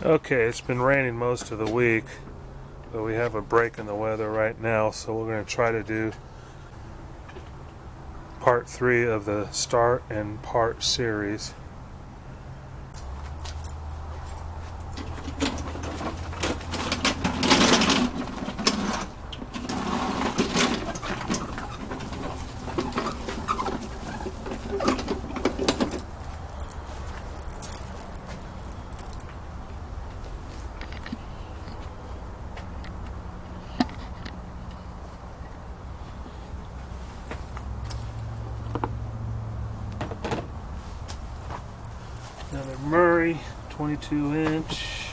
Okay, it's been raining most of the week, but we have a break in the weather right now, so we're going to try to do part 3 of the start and part series. Another Murray 22-inch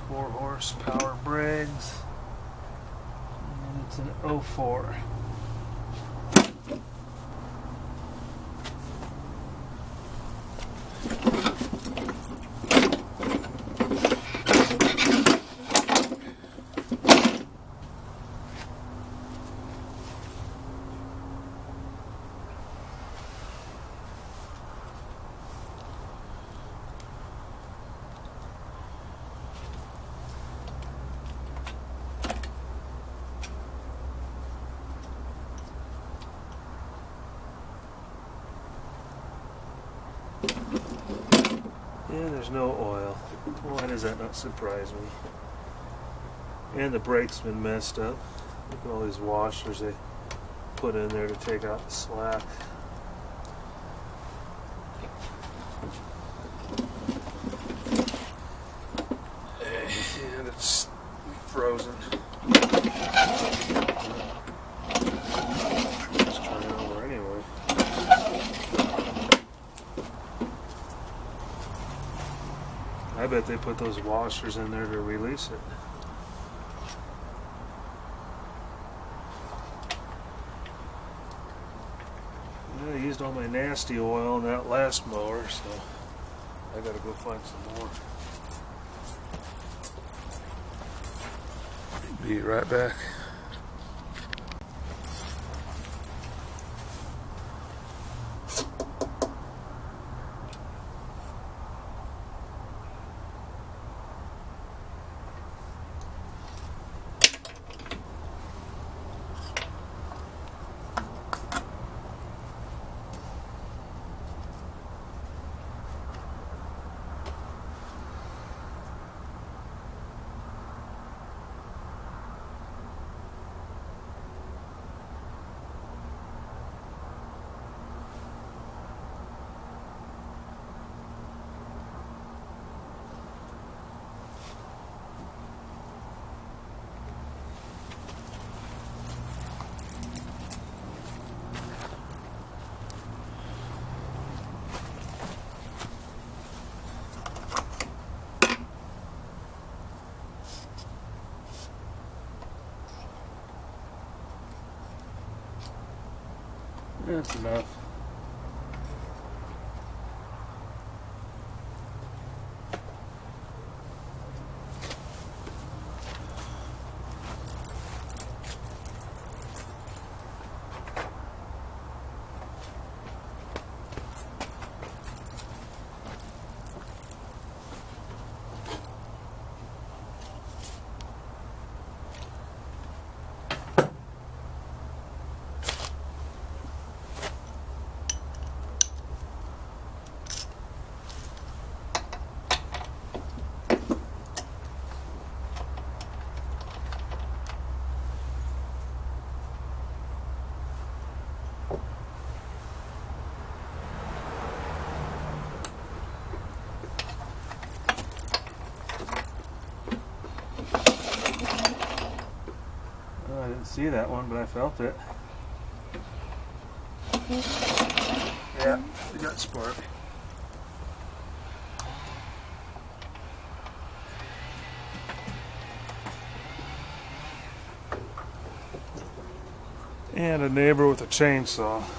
4 horsepower Briggs, and it's an 04. And there's no oil. Why does that not surprise me? And the brake's been messed up. Look at all these washers they put in there to take out the slack. And it's frozen. Let's turn it over anyway. I bet they put those washers in there to release it. I used all my nasty oil in that last mower, so I gotta go find some more. Be right back. That's enough. I didn't see that one, but I felt it. Yeah, it got spark. And a neighbor with a chainsaw. Hope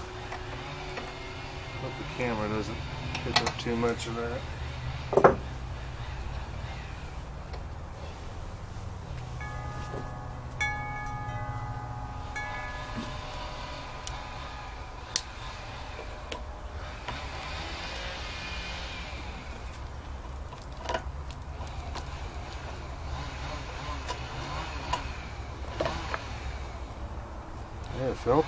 the camera doesn't pick up too much of that. filter.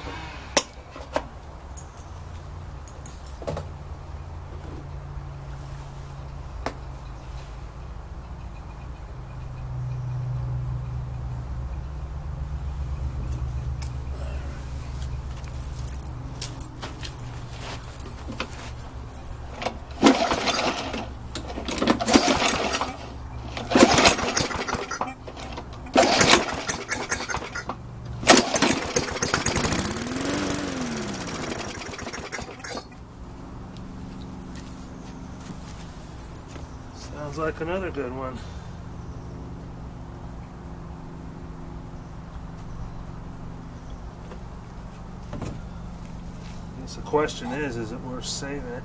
Sounds like another good one. I guess the question is it worth saving it?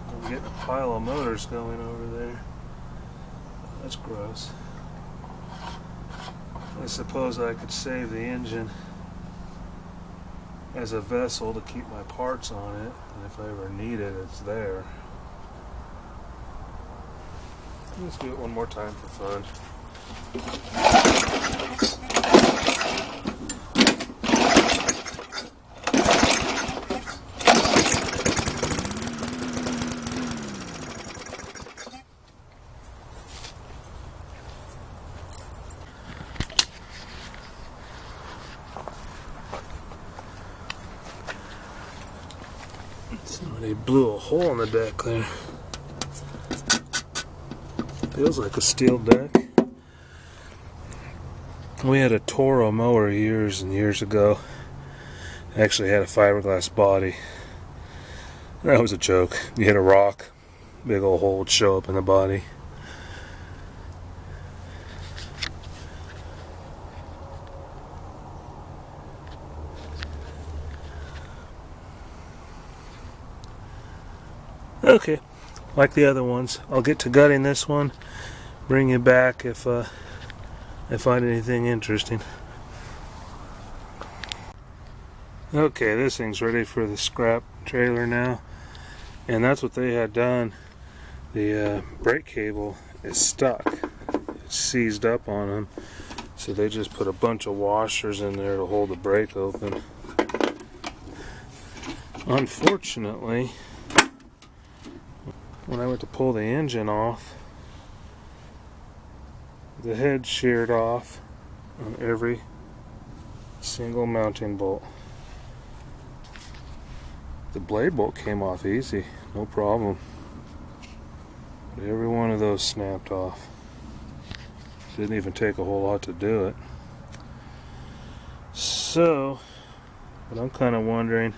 I'm getting a pile of motors going over there. That's gross. I suppose I could save the engine as a vessel to keep my parts on it, and if I ever need it, it's there. Let's do it one more time for fun. Somebody blew a hole in the deck there. Feels like a steel deck. We had a Toro mower years and years ago. It actually had a fiberglass body. That was a joke. You hit a rock, big old hole would show up in the body. Okay, like the other ones, I'll get to gutting this one, bring you back if I find anything interesting. Okay, this thing's ready for the scrap trailer now, and that's what they had done. The brake cable is stuck. It's seized up on them, so they just put a bunch of washers in there to hold the brake open. Unfortunately, when I went to pull the engine off, the head sheared off on every single mounting bolt. The blade bolt came off easy, no problem. But every one of those snapped off. Didn't even take a whole lot to do it. So, what I'm kind of wondering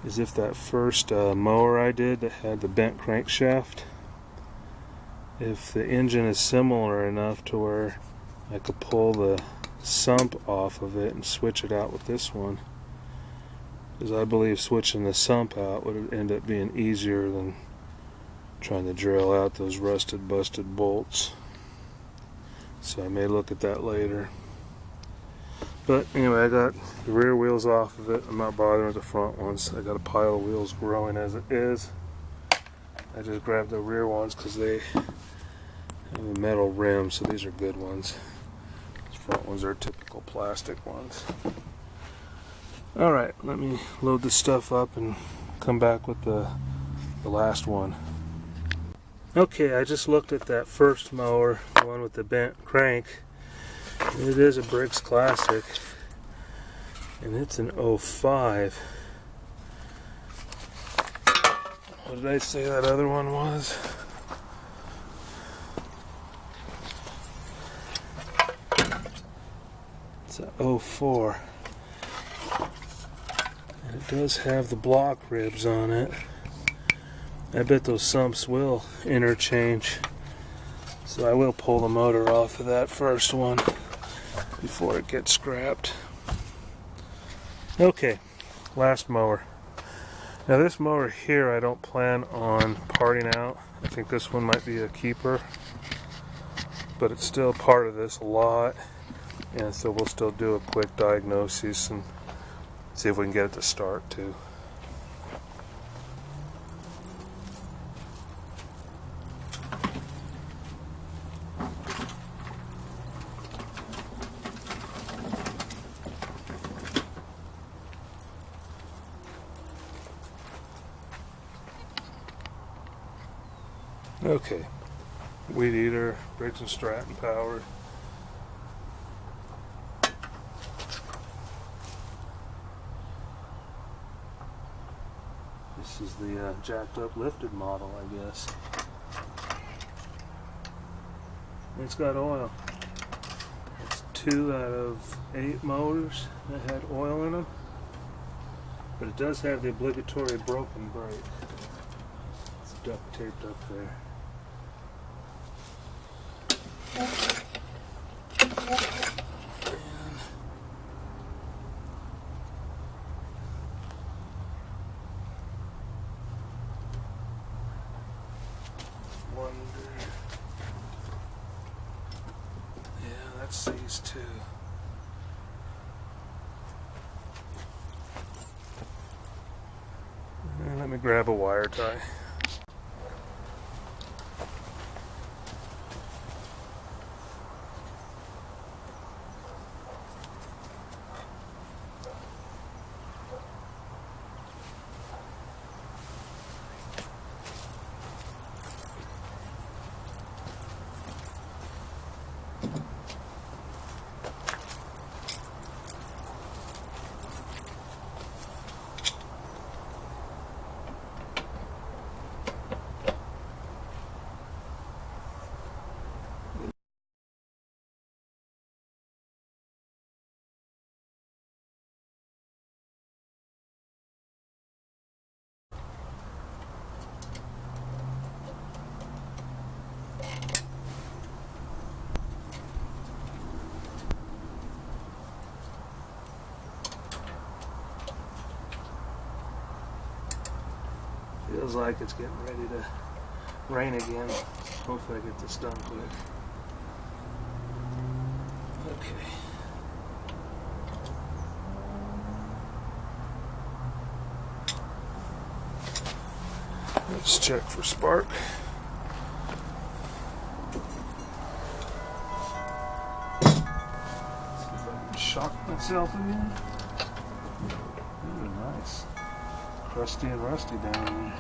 is if that first mower I did that had the bent crankshaft, if the engine is similar enough to where I could pull the sump off of it and switch it out with this one. Because I believe switching the sump out would end up being easier than trying to drill out those rusted, busted bolts. So I may look at that later. But anyway, I got the rear wheels off of it. I'm not bothering with the front ones. I got a pile of wheels growing as it is. I just grabbed the rear ones because they have a metal rim, so these are good ones. These front ones are typical plastic ones. Alright, let me load this stuff up and come back with the last one. Okay, I just looked at that first mower, the one with the bent crank. It is a Briggs Classic, and it's an 05. What did I say that other one was? It's an 04. And it does have the block ribs on it. I bet those sumps will interchange. So I will pull the motor off of that first one before it gets scrapped. Okay, last mower. Now this mower here I don't plan on parting out. I think this one might be a keeper, but it's still part of this lot, and so we'll still do a quick diagnosis and see if we can get it to start too. Okay, weed eater, Briggs and Stratton powered. This is the jacked up lifted model, I guess. It's got oil. It's 2 out of 8 motors that had oil in them, but it does have the obligatory broken brake. It's duct taped up there. Yeah, that sees too. And let me grab a wire tie. Feels like it's getting ready to rain again. Hopefully I get this done quick. Okay. Let's check for spark. See if I can shock myself again. Ooh, nice. Crusty and rusty down there.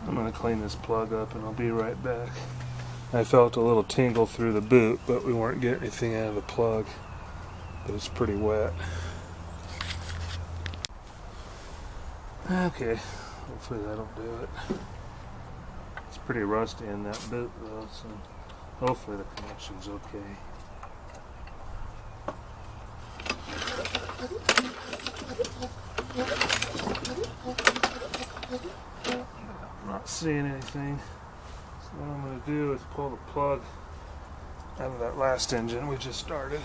I'm going to clean this plug up and I'll be right back. I felt a little tingle through the boot, but we weren't getting anything out of the plug. But it's pretty wet. Okay, hopefully that'll do it. It's pretty rusty in that boot though, so hopefully the connection's okay. I'm not seeing anything. So what I'm going to do is pull the plug out of that last engine we just started.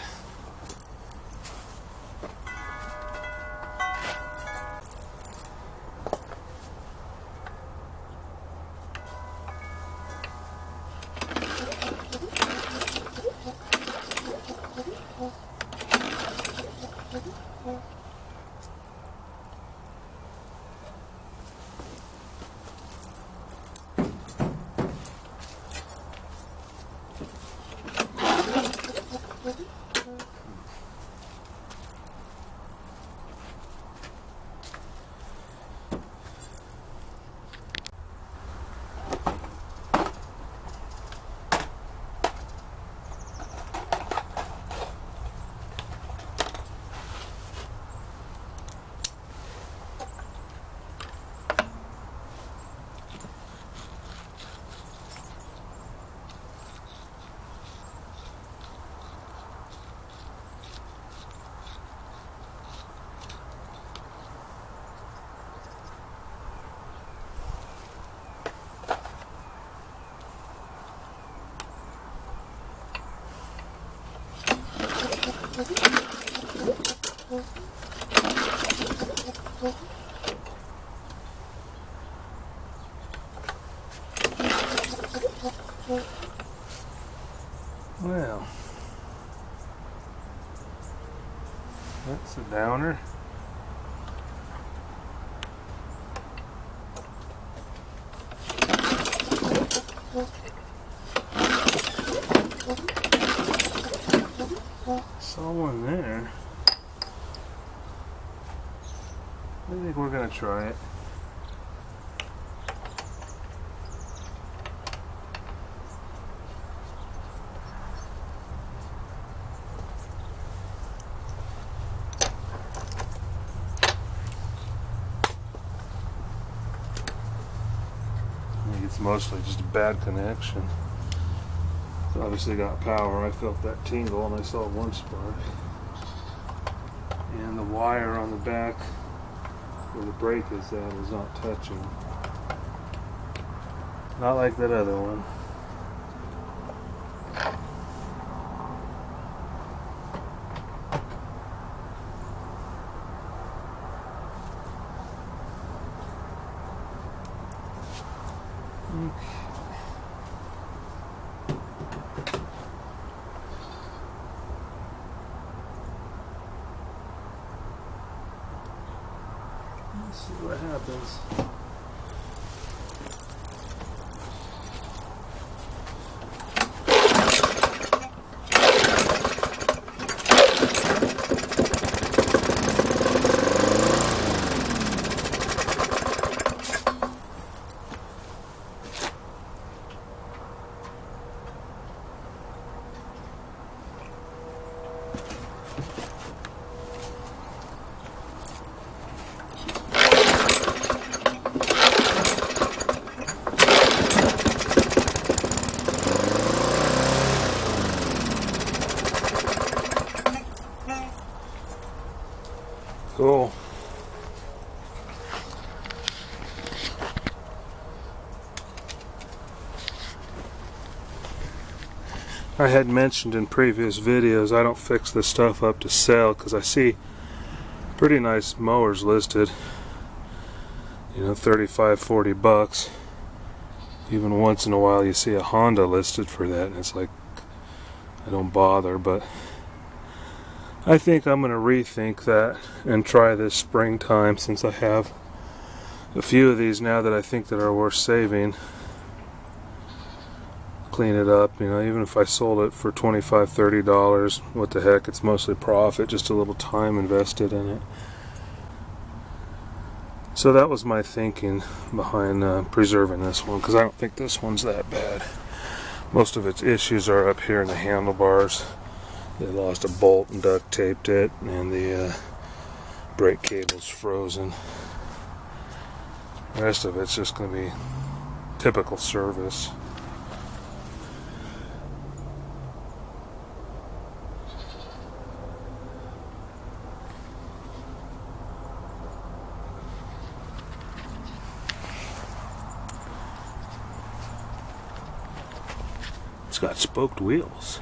Well, That's a downer. Saw one there. I think we're gonna try it. I think it's mostly just a bad connection. It's obviously got power. I felt that tingle and I saw one spark. And the wire on the back where the brake is at is not touching. Not like that other one. Okay. Let's see what happens. Cool. I had mentioned in previous videos I don't fix this stuff up to sell because I see pretty nice mowers listed, you know, 35, 40 bucks. Even once in a while you see a Honda listed for that and it's like, I don't bother, but I think I'm going to rethink that and try this springtime since I have a few of these now that I think that are worth saving. Clean it up, you know, even if I sold it for $25, $30, what the heck, it's mostly profit, just a little time invested in it. So that was my thinking behind preserving this one, because I don't think this one's that bad. Most of its issues are up here in the handlebars. They lost a bolt and duct taped it, and the brake cable's frozen. The rest of it's just going to be typical service. It's got spoked wheels.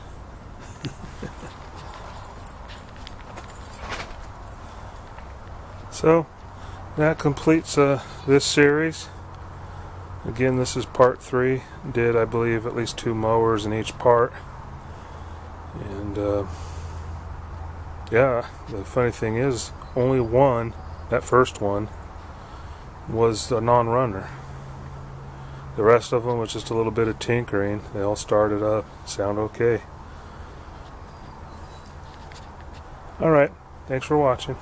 So that completes this series. Again, this is part 3. Did, I believe, at least 2 mowers in each part. And yeah, the funny thing is, only one, that first one, was a non-runner. The rest of them was just a little bit of tinkering. They all started up, sound okay. Alright, thanks for watching.